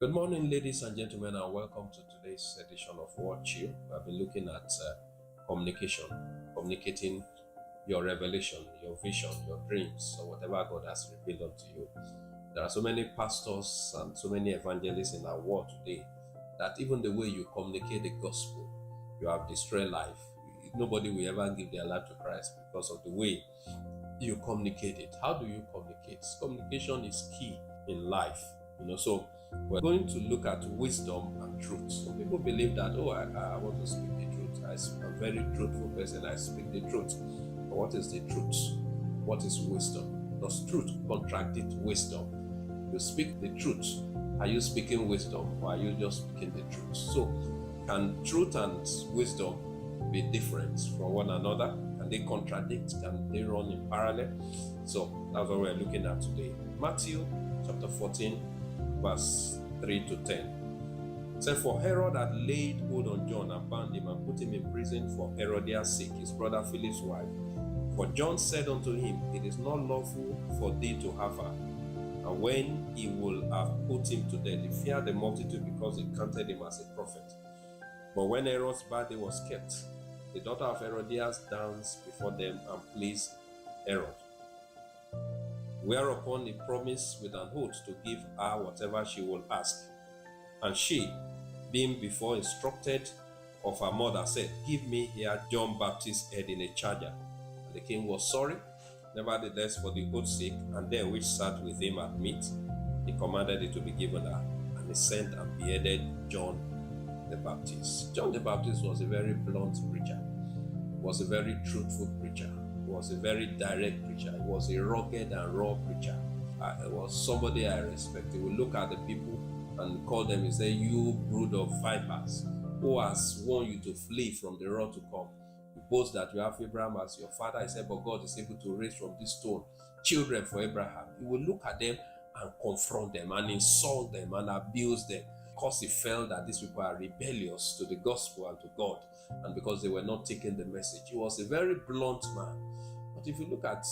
Good morning, ladies and gentlemen, and welcome to today's edition of WORDCHEW. I've been looking at communication, communicating your revelation, your vision, your dreams, or whatever God has revealed unto you. There are so many pastors and so many evangelists in our world today that even the way you communicate the gospel, you have destroyed life. Nobody will ever give their life to Christ because of the way you communicate it. How do you communicate? Communication is key in life. So we're going to look at wisdom and truth. Some people believe that, I want to speak the truth. I'm a very truthful person. I speak the truth. But what is the truth? What is wisdom? Does truth contradict wisdom? You speak the truth. Are you speaking wisdom, or are you just speaking the truth? So, can truth and wisdom be different from one another? Can they contradict? Can they run in parallel? So that's what we're looking at today. Mathew chapter 14, verse 3 to 10. It said, "For Herod had laid hold on John and bound him and put him in prison for Herodias' sake, his brother Philip's wife. For John said unto him, It is not lawful for thee to have her. And when he would have put him to death, he feared the multitude because they counted him as a prophet. But when Herod's birthday was kept, the daughter of Herodias danced before them and pleased Herod. Whereupon he promised with an oath to give her whatever she would ask. And she, being before instructed of her mother, said, Give me here John Baptist's head in a charger. And the king was sorry. Nevertheless, for the oath's sake, and them which sat with him at meat, he commanded it to be given her. And he sent and beheaded John the Baptist." John the Baptist was a very blunt preacher, was a very truthful preacher, was a very direct preacher. He was a rugged and raw preacher. It was somebody I respect. He would look at the people and call them and say, "You brood of vipers, who has warned you to flee from the wrath to come? You boast that you have Abraham as your father." He said, "But God is able to raise from this stone children for Abraham." He would look at them and confront them and insult them and abuse them, because he felt that these people are rebellious to the gospel and to God, and because they were not taking the message. He was a very blunt man. But if you look at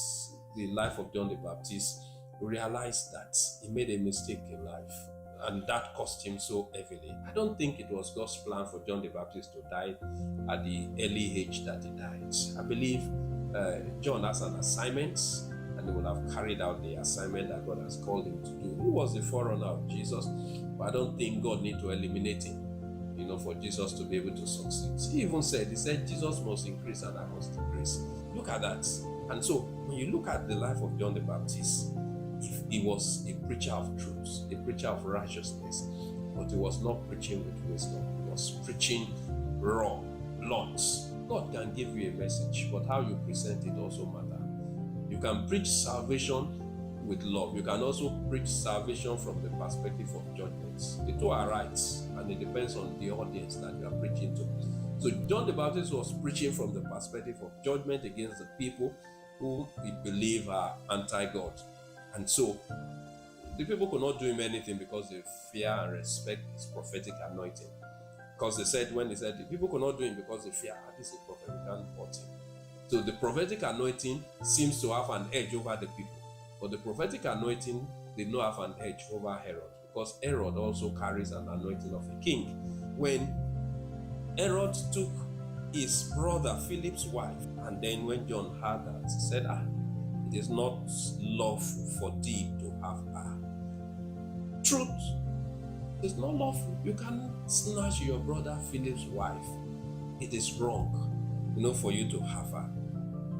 the life of John the Baptist, you realize that he made a mistake in life, and that cost him so heavily. I don't think it was God's plan for John the Baptist to die at the early age that he died. I believe John has an assignment, and he will have carried out the assignment that God has called him to do. He was the forerunner of Jesus, but I don't think God need to eliminate him, for Jesus to be able to succeed. He said, Jesus must increase and I must decrease. Look at that. And so, when you look at the life of John the Baptist, he was a preacher of truth, a preacher of righteousness, but he was not preaching with wisdom. He was preaching raw, blunt. God can give you a message, but how you present it also matters. You can preach salvation with love. You can also preach salvation from the perspective of judgment. The two are right, and it depends on the audience that you are preaching to. So John the Baptist was preaching from the perspective of judgment against the people who we believe are anti-God. And so the people could not do him anything because they fear and respect his prophetic anointing. Because when he said, the people could not do him because they fear, this is a prophet, we can't hurt him. So the prophetic anointing seems to have an edge over the people. But the prophetic anointing did not have an edge over Herod, because Herod also carries an anointing of a king. When Herod took his brother Philip's wife, and then when John heard that, he said, it is not lawful for thee to have her. Truth is not lawful. You cannot snatch your brother Philip's wife. It is wrong, for you to have her.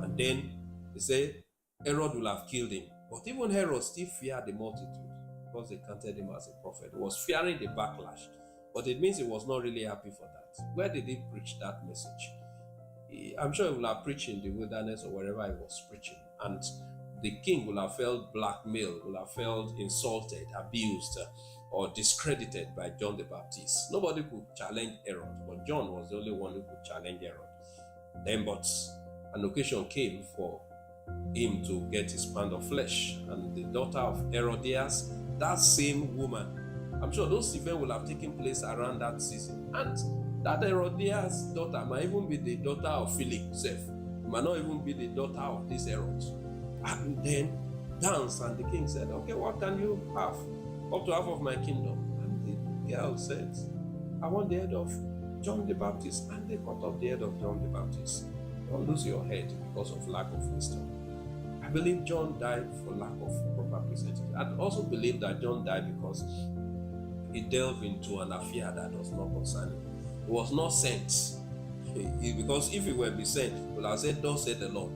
And then they say Herod will have killed him. But even Herod still feared the multitude because they counted him as a prophet. He was fearing the backlash. But it means he was not really happy for that. Where did he preach that message? I'm sure he will have preached in the wilderness or wherever he was preaching. And the king will have felt blackmailed, will have felt insulted, abused, or discredited by John the Baptist. Nobody could challenge Herod, but John was the only one who could challenge Herod. Then, but an occasion came for him to get his pound of flesh, and the daughter of Herodias, that same woman, I'm sure those events will have taken place around that season, and that Herodias' daughter might even be the daughter of Philip himself. It might not even be the daughter of this Herod. And then dance, and the king said, "Okay, what can you have? Up to half of my kingdom." And the girl says, I want the head of John the Baptist, and they cut off the head of John the Baptist. Don't lose your head because of lack of wisdom. I believe John died for lack of proper presentation. I also believe that John died because he delved into an affair that was not concerning. He was not sent. Because if he were be sent, he would have said, "Thus said the Lord."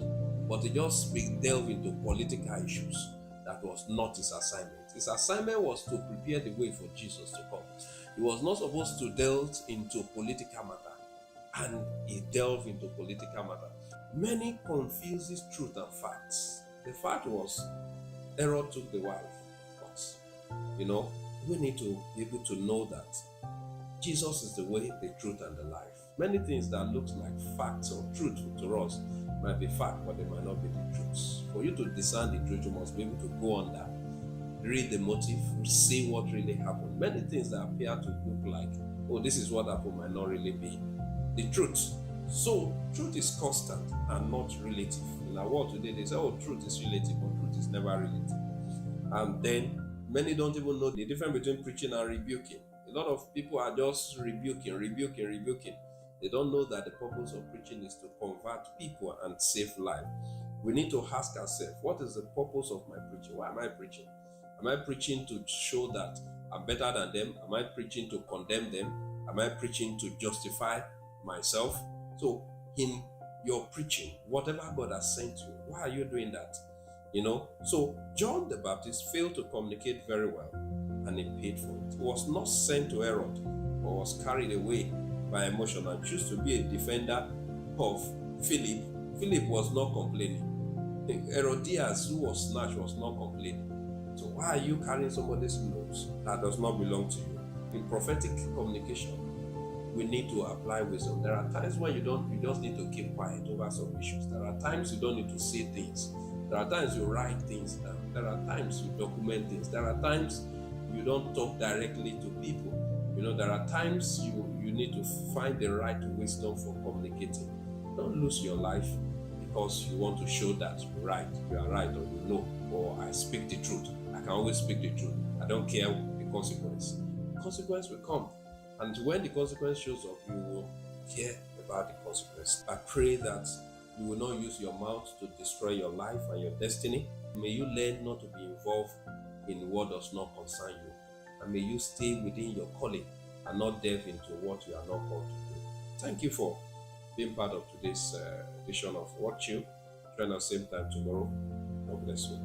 But he just delved into political issues. That was not his assignment. His assignment was to prepare the way for Jesus to come. He was not supposed to delve into political matter, and he delved into political matter. Many confuses truth and facts. The fact was, Herod took the wife, but we need to be able to know that Jesus is the way, the truth, and the life. Many things that looks like facts or truth to us might be fact, but they might not be the truth. For you to discern the truth, you must be able to go on that, read the motive, see what really happened. Many things that appear to look like, oh, this is what happened, might not really be the truth. So, truth is constant and not relative. In our world today, they say, oh, truth is relative, but truth is never relative. And then, many don't even know the difference between preaching and rebuking. A lot of people are just rebuking. They don't know that the purpose of preaching is to convert people and save life. We need to ask ourselves, what is the purpose of my preaching? Why am I preaching? Am I preaching to show that I'm better than them? Am I preaching to condemn them? Am I preaching to justify myself? So, in your preaching, whatever God has sent you, why are you doing that? So John the Baptist failed to communicate very well, and he paid for it. He was not sent to Herod, or was carried away by emotion and chose to be a defender of Philip. Philip was not complaining. Herodias, who was snatched, was not complaining. So why are you carrying somebody's clothes that does not belong to you? In prophetic communication, we need to apply wisdom. There are times when you just need to keep quiet over some issues. There are times you don't need to say things. There are times you write things down. There are times you document things. There are times you don't talk directly to people. There are times you need to find the right wisdom for communicating. Don't lose your life because you want to show that you are right, or or I speak the truth. I can always speak the truth. I don't care the consequence. The consequence will come. And when the consequence shows up, you will hear about the consequence. I pray that you will not use your mouth to destroy your life and your destiny. May you learn not to be involved in what does not concern you. And may you stay within your calling and not delve into what you are not called to do. Thank you for being part of today's edition of WORDCHEW. Join us same time tomorrow. God bless you.